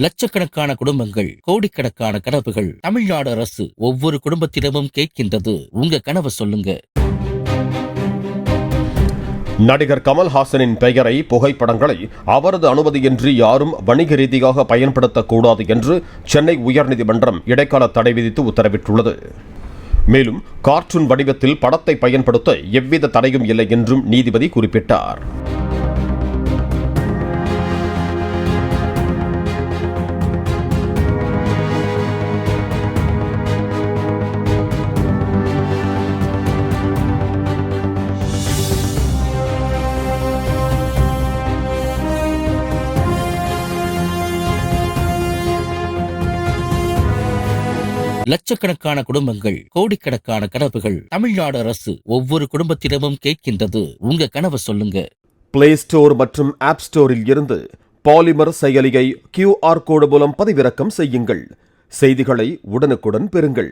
லட்சக்கணக்கான குடும்பங்கள், கோடிக்கணக்கான கனவுகள். தமிழ்நாடு அரசு ஒவ்வொரு குடும்பத்திடமும் கேட்கின்றது, உங்க கனவை சொல்லுங்க. நடிகர் கமல்ஹாசனின் பெயரை, புகைப்படங்களை அவரது அனுமதியின்றி யாரும் வணிக ரீதியாக பயன்படுத்தக்கூடாது என்று சென்னை உயர்நீதிமன்றம் இடைக்கால தடை விதித்து உத்தரவிட்டுள்ளது. மேலும் கார்ட்டூன் வடிவத்தில் படத்தை பயன்படுத்த எவ்வித தடையும் இல்லை என்றும் நீதிபதி குறிப்பிட்டார். லட்சக்கணக்கான குடும்பங்கள், கோடிக்கணக்கான கனவுகள். தமிழ்நாடு அரசு ஒவ்வொரு குடும்பத்திடமும் கேட்கின்றது, உங்க கனவை சொல்லுங்க. பிளே ஸ்டோர் மற்றும் ஆப் ஸ்டோரில் இருந்து பாலிமர் செயலியை QR கோடு மூலம் பதிவிறக்கம் செய்யுங்கள். செய்திகளை உடனுக்குடன் பெறுங்கள்.